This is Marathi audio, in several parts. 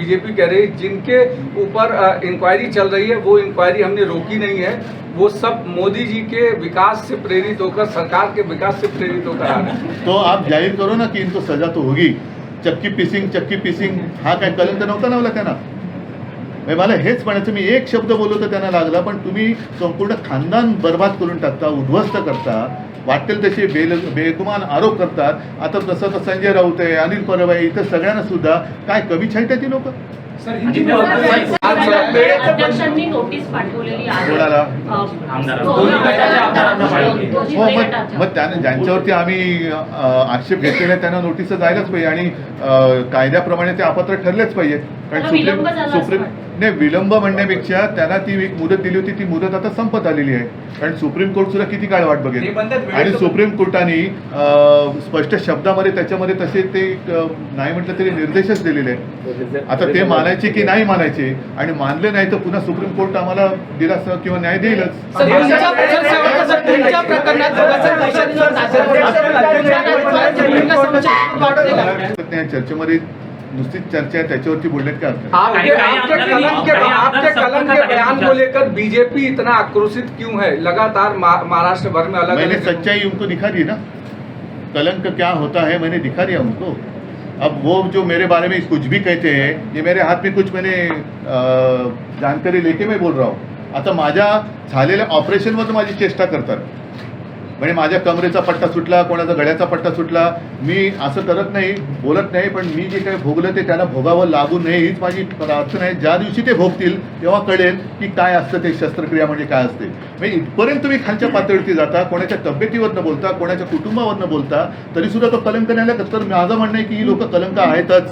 बीजेपी कह रही है। जिनके ऊपर इंक्वायरी चल रही है वो इंक्वायरी हमने रोकी नहीं है, वो सब मोदी जी के विकास से प्रेरित होकर, सरकार के विकास से प्रेरित होकर आ रहे हैं। तो आप जाहीर करो ना की इनको सजा तो होगी. चक्की पिसिंग हा काय कलंक नव्हता लावला त्यांना. मला हेच म्हणायचं, मी एक शब्द बोललो तर त्यांना लागला, पण तुम्ही संपूर्ण खानदान बर्बाद करून टाकता, उद्ध्वस्त करता, वाटेल तसे बेगुमान आरोप करतात. आता तसं तर संजय राऊत आहे, अनिल परब आहे, इथं सगळ्यांना सुद्धा काय कमी छायतात ती लोक. अध्यक्षांनी नोटीस पाठवलेली आहे कोणाला? हो, मग त्याने ज्यांच्यावरती आम्ही आक्षेप घेतलेला त्यांना नोटीस जायलाच पाहिजे आणि कायद्याप्रमाणे ते अपात्र ठरलेच पाहिजे. कारण सुप्रीम नाही, विलंब म्हणण्यापेक्षा त्याला ती एक मुदत दिली होती, ती मुदत आता संपत आलेली आहे. कारण सुप्रीम कोर्ट सुद्धा किती काळ वाट बघेल. आणि सुप्रीम कोर्टाने स्पष्ट शब्दामध्ये त्याच्यामध्ये तसे ते नाही म्हटलं तरी निर्देशच दिलेले आहेत. आता ते मानायचे की नाही मानायचे, आणि मानले नाही तर पुन्हा सुप्रीम कोर्ट आम्हाला दिलासा किंवा न्याय देईलच. त्या चर्चेमध्ये नुसतीच चर्चा है, त्याच्यावरती बोलण्यात काय अर्थ? आपके कलम के बयान को लेकर बीजेपी इतना आक्रोशित क्यों है? लगातार महाराष्ट्र भर में अलग मैंने सच्चाई उनको दिखा दी ना, कलंक क्या होता है मैंने दिखा दिया उनको. अब वो जो मेरे बारे में कुछ भी कहते हैं, ये मेरे हाथ में कुछ मैंने जानकारी लेके मैं बोल रहा हूँ. आता माझ्या झालेल्या ऑपरेशनवर माझी चेष्टा करतात. म्हणजे माझ्या कमरेचा पट्टा सुटला, कोणाचा गळ्याचा पट्टा सुटला, मी असं करत नाही, बोलत नाही, पण मी जे काही भोगलं ते त्यांना भोगावं लागू नये हीच माझी प्रार्थना आहे. ज्या दिवशी ते भोगतील तेव्हा कळेल की काय असतं ते शस्त्रक्रिया म्हणजे काय असते. म्हणजे इथपर्यंत तुम्ही खालच्या पातळीवरती जाता, कोणाच्या तब्येतीवर न बोलता, कोणाच्या कुटुंबावर न बोलता, तरी सुद्धा तो कलंक नाही लागत. तर माझं म्हणणं आहे की ही लोक कलंक आहेतच.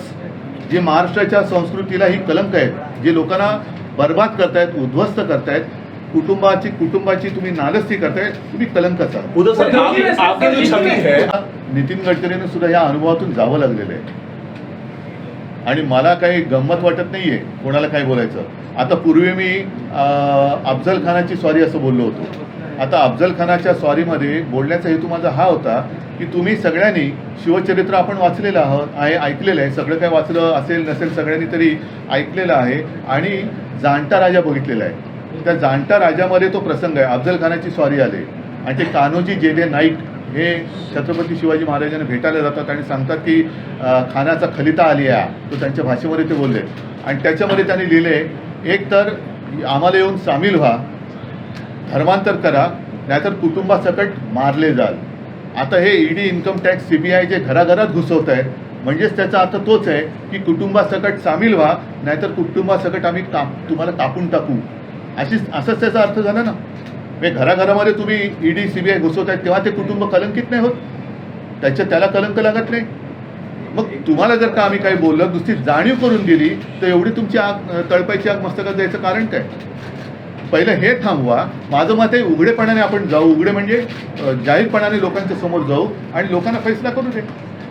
जे महाराष्ट्राच्या संस्कृतीला ही कलंक आहेत, जे लोकांना बर्बाद करतायत, उद्ध्वस्त करतायत, कुटुंबाची तुम्ही नालस्ती करताय, तुम्ही कलंकच आहात. नितीन गडकरींना सुद्धा या अनुभवातून जावं लागलेलं आहे. आणि मला काही गंमत वाटत नाहीये कोणाला काय बोलायचं. आता पूर्वी मी अफजल खानाची सॉरी असं बोललो होतो. आता अफजल खानाच्या सॉरीमध्ये बोलण्याचा हेतू माझा हा होता की तुम्ही सगळ्यांनी शिवचरित्र आपण वाचलेलं आहे, ऐकलेलं आहे. सगळं काय वाचलं असेल नसेल सगळ्यांनी तरी ऐकलेलं आहे आणि जाणता राजा बघितलेला आहे. त्या जाणता राजामध्ये तो प्रसंग आहे, अफजल खानाची स्वारी आले आणि ते कान्होजी जेले नाईक हे छत्रपती शिवाजी महाराजांना भेटायला जातात आणि सांगतात की खानाचा खलिता आली आहे. तो त्यांच्या भाषेमध्ये ते बोलले आणि त्याच्यामध्ये त्यांनी लिहिले, एक तर आम्हाला येऊन सामील व्हा, धर्मांतर करा, नाहीतर कुटुंबासकट मारले जाल. आता हे ईडी, इन्कम टॅक्स, CBI जे घराघरात घुसवत आहेत, म्हणजेच त्याचा अर्थ तोच आहे की कुटुंबासकट सामील व्हा, नाहीतर कुटुंबासकट आम्ही तुम्हाला कापून टाकू. असंच त्याचा अर्थ झाला ना. म्हणजे घराघरामध्ये तुम्ही ईडी, CBI घुसवत आहेत तेव्हा ते कुटुंब कलंकित नाही होत, त्याला कलंक लागत नाही. मग तुम्हाला जर का आम्ही काही बोललं, नुसती जाणीव करून दिली, तर एवढी तुमची आग, तळपायची आग मस्तकात जायचं कारण काय? पहिलं हे थांबवा. माझं मत आहे उघडेपणाने आपण जाऊ, उघडे म्हणजे जाहीरपणाने लोकांच्या समोर जाऊ आणि लोकांना फैसला करू दे.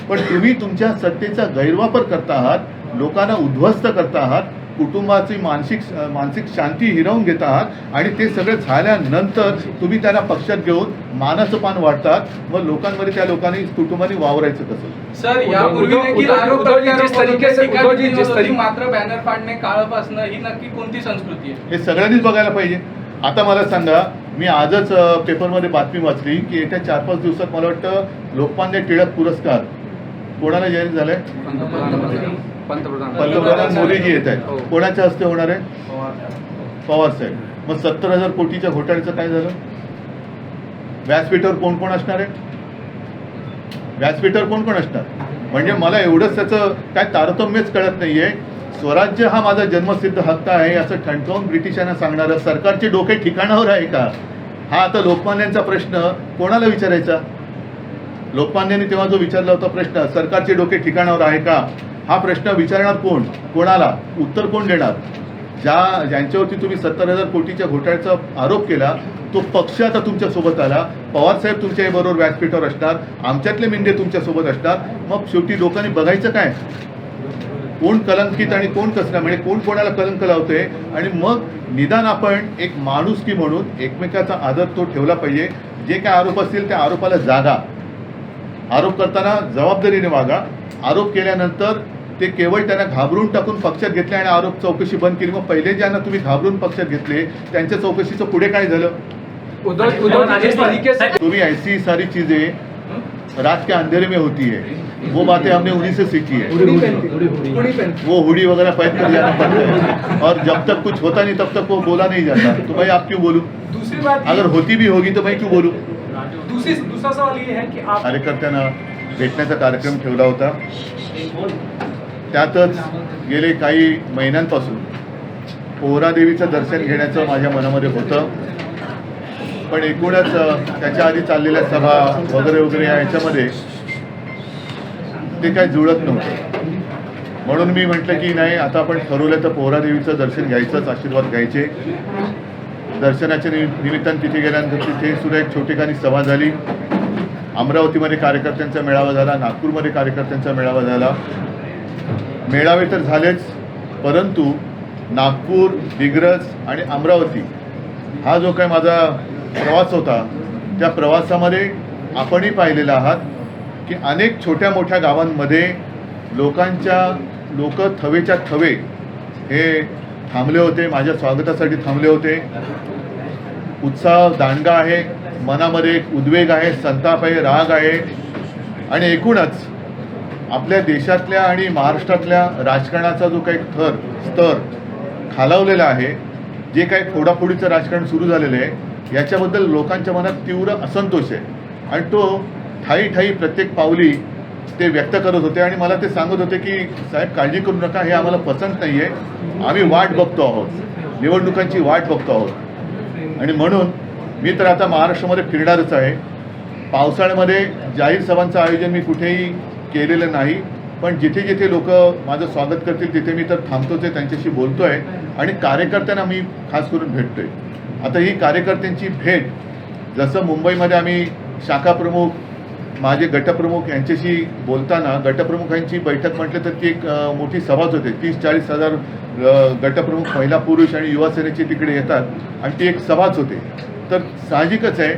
पण तुम्ही तुमच्या सत्तेचा गैरवापर करता आहात, लोकांना उद्ध्वस्त करता आहात, कुटुंबाची मानसिक शांती हिरावून घेत आहात आणि ते सगळं झाल्यानंतर तुम्ही त्यांना पक्षात घेऊन मानाचं पान वाटतात. मग लोकांमध्ये त्या लोकांनी कुटुंबाने वावरायचं कसं? सर, यापूर्वी जिस तरीके मात्र बॅनर फाडणे, काळं पासणं ही नक्की कोणती संस्कृती आहे? हे सगळ्यांनीच बघायला पाहिजे. आता मला सांगा, मी आजच पेपरमध्ये बातमी वाचली की येत्या 4-5 दिवसात मला वाटतं लोकमान्य टिळक पुरस्कार कोणाला जाहीर झालाय? पंतप्रधान मोदीजी येत आहेत. कोणाच्या हस्ते होणार आहे? पवार साहेब. मग 70,000 कोटीच्या घोटाळ्याचं काय झालं? व्यासपीठावर कोण कोण असणार आहे? व्यासपीठावर कोण कोण असणार? म्हणजे मला एवढंच त्याचं काय तारतम्यच कळत नाहीये. स्वराज्य हा माझा जन्मसिद्ध हक्क आहे असं ठणकावून ब्रिटिशांना सांगणारं सरकारचे डोके ठिकाणावर आहे का? हा आता लोकमान्यांचा प्रश्न कोणाला विचारायचा? लोकमान्यांनी तेव्हा जो विचारला होता प्रश्न, सरकारचे डोके ठिकाणावर आहे का, हा प्रश्न विचारणार कोण? कोणाला उत्तर कोण देणार? ज्यांच्यावरती तुम्ही 70,000 कोटीच्या घोटाळ्याचा आरोप केला तो पक्ष आता तुमच्यासोबत आला. पवारसाहेब तुमच्याबरोबर व्यासपीठावर असणार, आमच्यातले मिंदे तुमच्यासोबत असणार. मग शेवटी लोकांनी बघायचं काय? कोण कलंकित आणि कोण कसला, म्हणजे कोण कोणाला कलंक लावतोय. आणि मग निदान आपण एक माणुसकी म्हणून एकमेकाचा आदर तो ठेवला पाहिजे. जे काय आरोप असतील त्या आरोपाला जागा, आरोप करताना जबाबदारीने वागा. आरोप केल्यानंतर ते केवळ त्यांना घाबरून टाकून पक्षात घेतले आणि आरोप चौकशी बंद केली. मग पहिले ज्यांना तुम्ही घाबरून पक्षात घेतले त्यांच्या चौकशीचं पुढे काय झालं? उद्धव जी जिस तरीके से तुम्ही ऐसी सारी चीजें रात के अंधेरे में होती है, वो बातें हमने उन्हीं से सीखी है. वो हुडी वगैरह पहन कर जाना पड़ता है और जब तक कुछ होता नहीं तब तक वो बोला नहीं जाता. तो भाई आप क्यों बोलूं? दूसरी बात अगर होती भी होगी तो मैं क्यों बोलूं? दूसरा सवाल ये है कि आप कार्यकर्त्यांना भेटण्याचा कार्यक्रम ठेवला होता. त्यातच गेले काही महिन्यांपासून पोहरादेवीचं दर्शन घेण्याचं माझ्या मनामध्ये होतं. पण एकूणच त्याच्या आधी चाललेल्या सभा वगैरे वगैरे याच्यामध्ये ते काय जुळत नव्हतं. म्हणून मी म्हटलं की नाही, आता आपण ठरवलं तर पोहरादेवीचं दर्शन घ्यायचंच, आशीर्वाद घ्यायचे. दर्शनाच्या निमित्तानं तिथे गेल्यानंतर तिथे सुद्धा एक छोटेखानी सभा झाली. अमरावतीमध्ये कार्यकर्त्यांचा मेळावा झाला, नागपूरमध्ये कार्यकर्त्यांचा मेळावा झाला. मेळावे तर झालेच, परंतु नागपूर, दिग्रस आणि अमरावती हा जो काय माझा प्रवास होता, त्या प्रवासामध्ये आपणही पाहिलेला आहात की अनेक छोट्या मोठ्या गावांमध्ये लोक थवेच्या थवे हे थांबले होते, माझ्या स्वागतासाठी थांबले होते. उत्साह दांडगा आहे, मनामध्ये एक उद्वेग आहे, संताप आहे, राग आहे. आणि एकूणच आपल्या देशातल्या आणि महाराष्ट्रातल्या राजकारणाचा जो काही स्तर खालावलेला आहे, जे काही फोडाफोडीचं राजकारण सुरू झालेलं आहे, याच्याबद्दल लोकांच्या मनात तीव्र असंतोष आहे. आणि तो ठाई प्रत्येक पावली ते व्यक्त करत होते आणि मला ते सांगत होते की साहेब काळजी करू नका, हे आम्हाला पसंत नाही आहे, आम्ही वाट बघतो आहोत, निवडणुकांची वाट बघतो आहोत. आणि म्हणून मी तर आता महाराष्ट्रामध्ये फिरणारच आहे. पावसाळ्यामध्ये जाहीर सभांचं आयोजन मी कुठेही केलेलं नाही, पण जिथे जिथे लोक माझं स्वागत करतील तिथे मी तर थांबतोच आहे, त्यांच्याशी बोलतो आहे आणि कार्यकर्त्यांना मी खास करून भेटतो आहे. आता ही कार्यकर्त्यांची भेट, जसं मुंबईमध्ये आम्ही शाखाप्रमुख, माझे गटप्रमुख यांच्याशी बोलताना गटप्रमुखांची बैठक म्हटलं तर ती एक मोठी सभाच होते. 30-40 हजार गटप्रमुख महिला पुरुष आणि युवा सेनेचे तिकडे येतात आणि ती एक सभाच होते. तर साहजिकच आहे,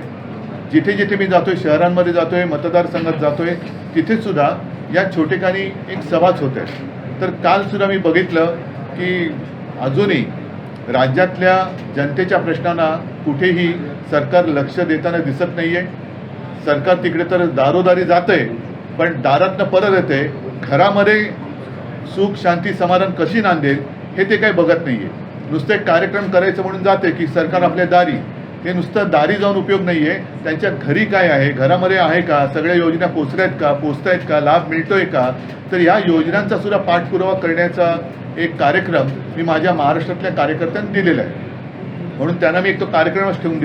जिथे जिथे मी जातोय, शहरांमध्ये जातोय, मतदारसंघात जातोय, तिथेसुद्धा या छोटेखानी एक सभाच होते. तर कालसुद्धा मी बघितलं की अजूनही राज्यातल्या जनतेच्या प्रश्नांना कुठेही सरकार लक्ष देताना दिसत नाही आहे. सरकार तिकडे तर दारोदारी जातंय, पण दारातनं परत येते, घरामध्ये सुख शांती समाधान कशी नांदेल हे ते काही बघत नाही आहे. नुसतं एक कार्यक्रम करायचं म्हणून जाते की सरकार आपल्या दारी, हे नुसतं दारी जाऊन उपयोग नाही आहे. त्यांच्या घरी काय आहे, घरामध्ये आहे का, सगळ्या योजना पोचतायत का, लाभ मिळतोय का. तर या योजनांचा सुद्धा पाठपुरावा करण्याचा एक कार्यक्रम मी माझ्या महाराष्ट्रातल्या कार्यकर्त्यांना दिलेला आहे. म्हणून त्यांना मी एक तो कार्यक्रमच ठरवून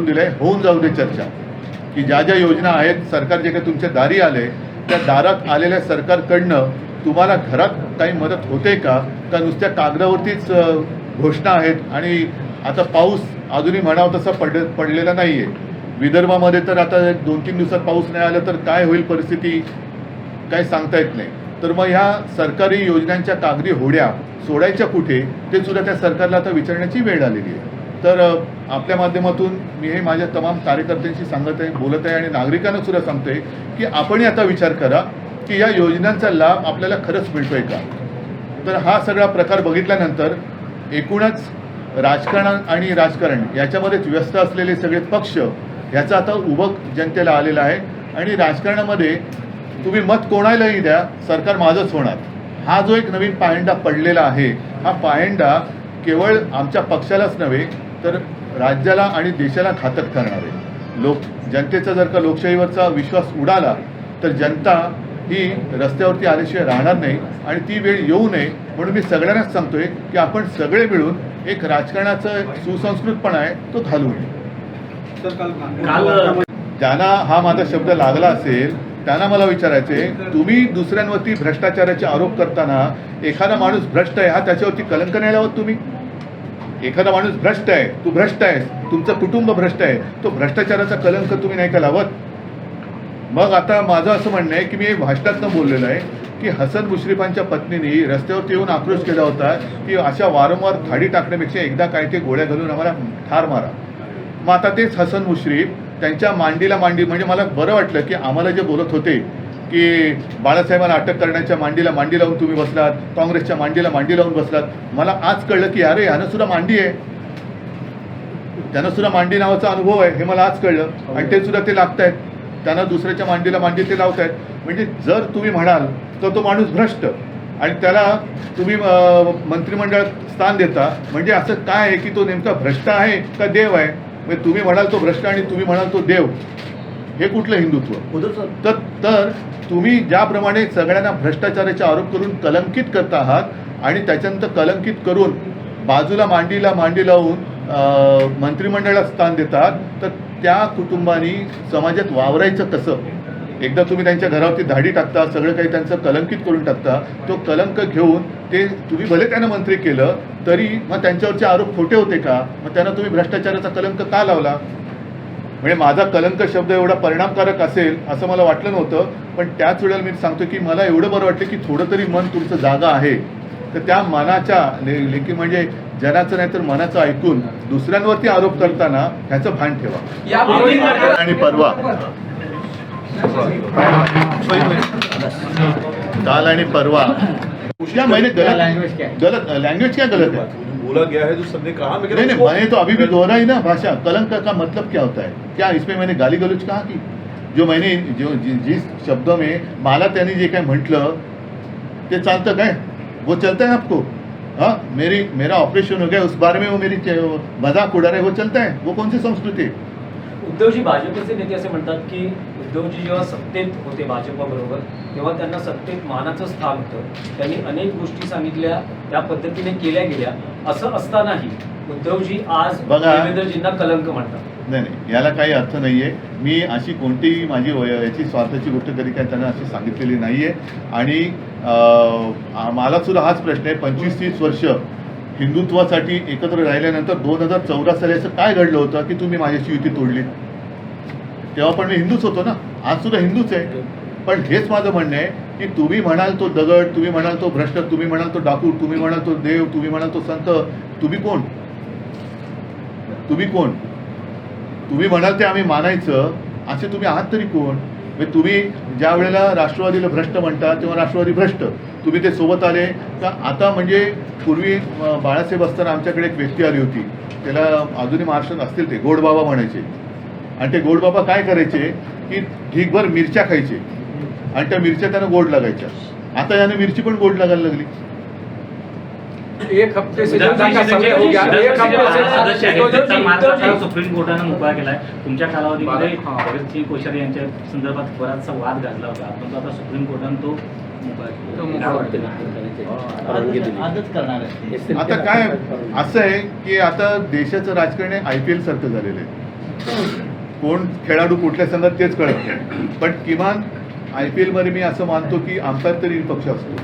दिला आहे, होऊन जाऊ दे चर्चा, की ज्या ज्या योजना आहेत, सरकार जे काही तुमच्या दारी आले, त्या दारात आलेल्या सरकारकडनं तुम्हाला घरात काही मदत होते का नुसत्या कागदावरतीच घोषणा आहेत. आणि आता पाऊस अजूनही म्हणावं तसा पडलेला नाही आहे. विदर्भामध्ये तर आता 2-3 दिवसात पाऊस नाही आला तर काय होईल परिस्थिती, काय सांगता येत नाही. तर मग ह्या सरकारी योजनांच्या कागदी होड्या सोडायच्या कुठे, ते सुद्धा त्या सरकारला आता विचारण्याची वेळ आलेली आहे. तर आपल्या माध्यमातून मी हे माझ्या तमाम कार्यकर्त्यांशी सांगत आहे, बोलत आहे आणि नागरिकांना सुद्धा सांगतोय की आपणही आता विचार करा की या योजनांचा लाभ आपल्याला खरंच मिळतोय का. तर हा सगळा प्रकार बघितल्यानंतर एकूणच राजकारण याच्यामध्येच व्यस्त असलेले सगळे पक्ष ह्याचा आता उभं जनतेला आलेला आहे. आणि राजकारणामध्ये तुम्ही मत कोणालाही द्या, सरकार माझंच होणार, हा जो एक नवीन पायंडा पडलेला आहे, हा पायंडा केवळ आमच्या पक्षालाच नव्हे तर राज्याला आणि देशाला घातक ठरणार आहे. जनतेचा जर का लोकशाहीवरचा विश्वास उडाला तर जनता ही रस्त्यावरती आल्याशिवाय राहणार नाही आणि ती वेळ येऊ नये. म्हणून मी सगळ्यांनाच सांगतोय की आपण सगळे मिळून एक राजकारणाचा सुसंस्कृतपणा आहे तो घालू नये. ज्यांना हा माझा शब्द लागला असेल त्यांना मला विचारायचे, तुम्ही दुसऱ्यांवरती भ्रष्टाचाराचे आरोप करताना एखादा माणूस भ्रष्ट आहे हा त्याच्यावरती कलंक नाही लावत तुम्ही. एखादा माणूस भ्रष्ट आहे, तू भ्रष्ट आहेस, तुमचं कुटुंब भ्रष्ट आहे, तो भ्रष्टाचाराचा कलंक तुम्ही नाही का लावत. मग आता माझं असं म्हणणं आहे की मी भाषणातनं बोललेलं आहे की हसन मुश्रीफांच्या पत्नीने रस्त्यावरती येऊन आक्रोश केला होता की अशा वारंवार थाडी टाकण्यापेक्षा एकदा काय ते गोळ्या घालून आम्हाला ठार मारा. मग आता तेच हसन मुश्रीफ त्यांच्या मांडीला मांडी, म्हणजे मला बरं वाटलं की आम्हाला जे बोलत होते की बाळासाहेबांना अटक करण्याच्या मांडीला मांडी लावून तुम्ही बसलात, काँग्रेसच्या मांडीला मांडी लावून बसलात. मला आज कळलं की अरे यानं सुद्धा मांडी आहे, त्यानं सुद्धा मांडी नावाचा अनुभव आहे, हे मला आज कळलं. आणि ते सुद्धा ते लागतायत, त्यांना दुसऱ्याच्या मांडीला मांडी ते लावतायत. म्हणजे जर तुम्ही म्हणाल तर तो माणूस भ्रष्ट आणि त्याला तुम्ही मंत्रिमंडळात स्थान देता, म्हणजे असं काय आहे की तो नेमका भ्रष्ट आहे का देव आहे? म्हणजे तुम्ही म्हणाल तो भ्रष्ट आणि तुम्ही म्हणाल तो देव, हे कुठलं हिंदुत्व? तर तुम्ही ज्याप्रमाणे सगळ्यांना भ्रष्टाचाराचे आरोप करून कलंकित करता आहात आणि त्याच्यानंतर कलंकित करून बाजूला मांडीला मांडी लावून मंत्रिमंडळात स्थान देतात, तर त्या कुटुंबानी समाजात वावरायचं कसं? एकदा तुम्ही त्यांच्या घरावरती धाडी टाकता, सगळं काही त्यांचं कलंकित करून टाकता. तो कलंक घेऊन ते तुम्ही भले त्यांना मंत्री केलं तरी मग त्यांच्यावरचे आरोप खोटे होते का? मग त्यांना तुम्ही भ्रष्टाचाराचा कलंक का लावला? म्हणजे माझा कलंक शब्द एवढा परिणामकारक असेल असं मला वाटलं नव्हतं. पण त्याच वेळेला मी सांगतो की मला एवढं बरं वाटलं की थोडं तरी मन तुमचं जागा आहे. तर त्या मनाच्या लेखी म्हणजे जनाचं नाही तर मनाचं ऐकून दुसऱ्यांवरती आरोप करताना ह्याचं भान ठेवा. आणि परवा काल आणि परवा क्या मैंने गलत लैंग्वेज क्या गलत है? बोला गया है जो सबने कहा, मैं कह नहीं रहा नहीं, हूँ मैंने तो अभी भी दोहराई ना भाषा. कलंक का मतलब क्या होता है? क्या इसमें मैंने गाली गलौज कहा की जो मैंने जिस शब्दों में मला त्यांनी जे काय म्हटलं ते चालतं काय? वो चलता है आपको? हाँ, मेरा ऑपरेशन हो गया उस बारे में वो मेरी मजाक उड़ा रहे, वो चलता है? वो कौन सी संस्कृती है? उद्धवजी भाजपचे नेते असे म्हणतात की उद्धवजी जेव्हा सत्तेत होते भाजपबरोबर तेव्हा त्यांना सत्तेत मानाचं स्थान होतं, त्यांनी अनेक गोष्टी सांगितल्या, त्या पद्धतीने केल्या गेल्या. असं असतानाही उद्धवजी आज बघा, देवेंद्रजींना कलंक म्हणतात. नाही नाही, याला काही अर्थ नाही आहे. मी अशी कोणतीही माझी याची स्वार्थाची गोष्ट तरी काय त्यांना अशी सांगितलेली नाही आहे. आणि मला सुद्धा हाच प्रश्न आहे, 25-30 वर्ष हिंदुत्वासाठी एकत्र राहिल्यानंतर 2014 साली असं काय घडलं होतं की तुम्ही माझ्याशी युती तोडली? तेव्हा पण मी हिंदूच होतो ना, आज सुद्धा हिंदूच आहे. पण हेच माझं म्हणणं आहे की तुम्ही म्हणाल तो दगड, तुम्ही म्हणाल तो भ्रष्ट, तुम्ही म्हणाल तो डाकू, तुम्ही म्हणाल तो देव, तुम्ही म्हणाल तो संत, तुम्ही कोण? तुम्ही कोण? तुम्ही म्हणाल ते आम्ही मानायचं, असे तुम्ही आहात तरी कोण? म्हणजे तुम्ही ज्या वेळेला राष्ट्रवादीला भ्रष्ट म्हणता तेव्हा राष्ट्रवादी भ्रष्ट, तुम्ही ते सोबत आले का? आता म्हणजे पूर्वी बाळासाहेब असताना आमच्याकडे एक व्यक्ती आली होती, त्याला अजूनही महाराष्ट्रात असतील, ते गोडबाबा म्हणायचे. आणि ते गोडबाबा काय करायचे की ढीकभर मिरच्या खायचे आणि त्या मिरच्या त्यांना गोड लागायच्या. आता याने मिरची पण गोड लागायला लागली. एक हफ्ते से ज्यादा का समय हो गया. एक हफ्ते से सुप्रीम कोर्टानं मोकळा केलाय. तुमच्या कालावधीमध्ये भगतसिंग कोश्यारी यांच्या संदर्भात बराचसा वाद गाजला होता, परंतु आता सुप्रीम कोर्टानं तो आता काय असं आहे की आता देशाचं राजकारण IPL सारखं झालेलं आहे. कोण खेळाडू कुठल्या संघात तेच कळत नाही. पण किमान IPL मध्ये मी असं मानतो की अंपायर तरी पक्ष असतो.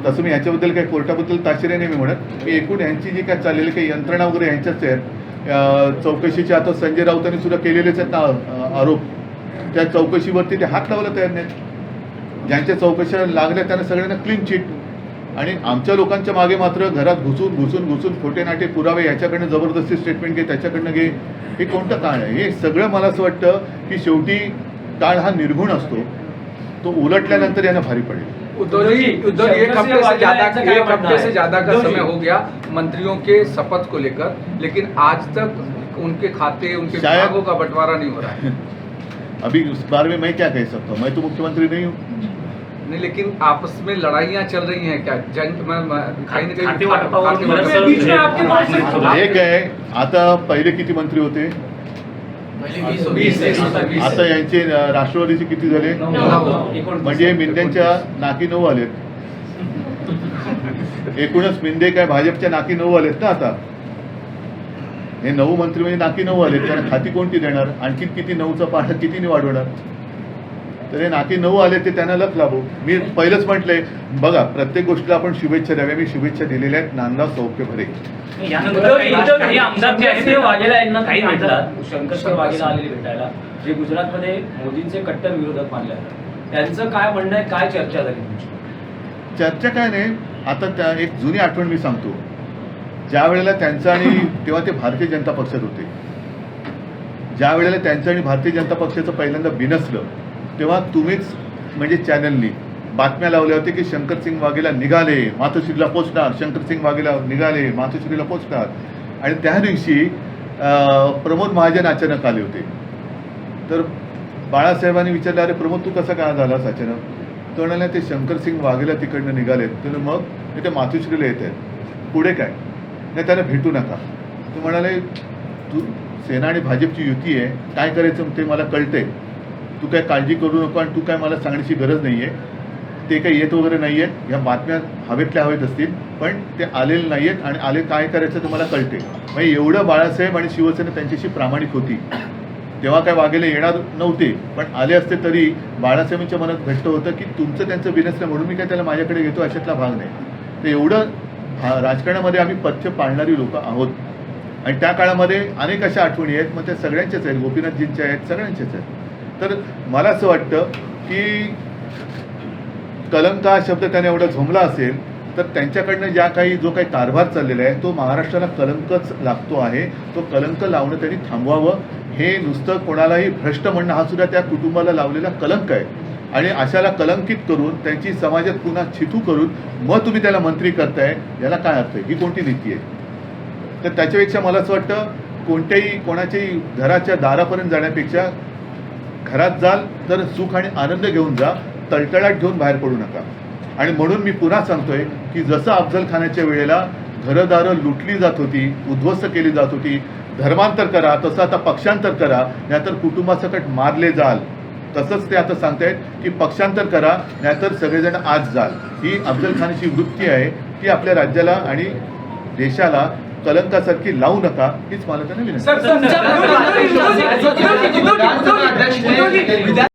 तसं मी ह्याच्याबद्दल काही कोर्टाबद्दल ताशेरे नाही मी म्हणत. मी एकूण यांची जी काय चाललेली काही यंत्रणा वगैरे यांच्याच आहेत. चौकशीचे आता संजय राऊतांनी सुद्धा केलेलेच आहेत ना आरोप. त्या चौकशीवरती ते हात लावायला तयार नाहीत. ज्यांच्या चौकशा लागल्या त्यांना सगळ्यांना क्लीन चिट. आणि आमच्या लोकांच्या मागे मात्र घरात घुसून खोटे नाटे पुरावे, याच्याकडनं जबरदस्ती स्टेटमेंट घे, त्याच्याकडनं घे. हे कोणतं काळ आहे? हे सगळं मला असं वाटतं की शेवटी काळ हा निर्गुण असतो, तो उलटल्यानंतर यांना भारी पडेल. उद्धव जी एक हफ्ते से ज्यादा का समय हो गया मंत्रियों के शपथ को लेकर, लेकिन आज तक उनके खाते, उनके विभागों का बंटवारा नहीं हो रहा है. अभी उस बारे में मैं क्या कह सकता हूँ? मैं तो मुख्यमंत्री नहीं हूँ. नहीं, लेकिन आपस में लड़ाइयाँ चल रही हैं क्या? जंग में कहीं न खाते कहीं वाटपावर बीच में आपके पास एक आहे, आता पहिले किती मंत्री होते? 20 आता यांचे राष्ट्रवादीचे किती झाले? म्हणजे मिंद्यांच्या नाकी 9 आलेत. एकूणच मिंदे काय भाजपच्या नाकी 9 आलेत ना. आता हे 9 मंत्री म्हणजे नाकी 9 आलेत. त्यांना खाती कोणती देणार? आणखी किती 9चा पाढा कितीने वाढवणार? तर हे नाकी 9 आले ते त्यांना लक लाभो. मी पहिलंच म्हटलंय बघा, प्रत्येक गोष्टीला आपण शुभेच्छा द्याव्या. मी शुभेच्छा दिलेल्या आहेत. नांदा सौख्य भरे. काही आमदार जे आहेत ते वाघेला यांना काही काही भेटतात. भेटतात. शंकरशेठ वाघेला आलेले भेटायला, जे गुजरातमध्ये मोदींचे कट्टर विरोधक मानले जातात. त्यांचं काय म्हणणं आहे, काय चर्चा झाली तुमची? चर्चा काय नाही. आता त्या एक जुनी आठवण मी सांगतो. ज्या वेळेला त्यांचं आणि तेव्हा ते भारतीय जनता पक्षात होते, ज्या वेळेला त्यांचं आणि भारतीय जनता पक्षाचं पहिल्यांदा बिनसलं तेव्हा तुम्हीच म्हणजे चॅनलनी बातम्या लावल्या होत्या की शंकरसिंग वाघेला निघाले, मातोश्रीला पोचणार, शंकरसिंग वाघेला निघाले, मातोश्रीला पोचणार. आणि त्या दिवशी प्रमोद महाजन अचानक आले होते. तर बाळासाहेबांनी विचारलं, अरे प्रमोद तू कसा काय झालास अचानक? तो म्हणाला ते शंकरसिंग वाघेला तिकडनं निघालेत. तर मग ते मातोश्रीला येत आहेत, पुढे काय? नाही त्याला भेटू नका. तो म्हणाले तू सेना आणि भाजपची युती आहे, काय करायचं ते मला कळतंय, तू काय काळजी करू नको आणि तू काय मला सांगण्याची गरज नाही आहे. ते काही येत वगैरे नाही आहेत, ह्या बातम्या हवेतल्या हवेत असतील, पण ते आलेले नाही आहेत आणि आले काय करायचं तुम्हाला कळते. म्हणजे एवढं बाळासाहेब आणि शिवसेना त्यांच्याशी प्रामाणिक होती. तेव्हा काय वाघेला येणार नव्हते, पण आले असते तरी बाळासाहेबांच्या मनात घट्ट होतं की तुमचं त्यांचं बिनसलं म्हणून मी काय त्याला माझ्याकडे घेतो अशातला भाग नाही. तर एवढं राजकारणामध्ये आम्ही पथ्य पाळणारी लोक आहोत. आणि त्या काळामध्ये अनेक अशा आठवणी आहेत, मग त्या सगळ्यांच्याच आहेत, गोपीनाथजींच्या आहेत, सगळ्यांच्याच आहेत. तर मला असं वाटतं की कलंक हा शब्द त्याने एवढा झोंबला असेल तर त्यांच्याकडनं जो काही कारभार चाललेला आहे तो महाराष्ट्राला कलंकच लागतो आहे. तो कलंक लावणं त्यांनी थांबवावं. हे नुसतं कोणालाही भ्रष्ट म्हणणं हा सुद्धा त्या कुटुंबाला लावलेला कलंक आहे. आणि अशाला कलंकित करून त्यांची समाजात पुन्हा छितू करून मग तुम्ही त्याला मंत्री करताय, याला काय अर्थ आहे? ही कोणती नीती आहे? तर त्याच्यापेक्षा मला असं वाटतं कोणाच्याही घराच्या दारापर्यंत जाण्यापेक्षा घरात जाल तर सुख आणि आनंद घेऊन जा, तळतळाट घेऊन बाहेर पडू नका. आणि म्हणून मी पुन्हा सांगतोय की जसं अफजल खानाच्या वेळेला घरदारं लुटली जात होती, उद्ध्वस्त केली जात होती, धर्मांतर करा, तसं आता पक्षांतर करा, नाहीतर कुटुंबासकट मारले जाल. तसंच ते आता सांगतायत की पक्षांतर करा, नाहीतर सगळेजण आज जाल. ही अफजल खानाची वृत्ती आहे, ती आपल्या राज्याला आणि देशाला कलंकासारखी लावू नका, हीच मला त्यांना विनंती. सर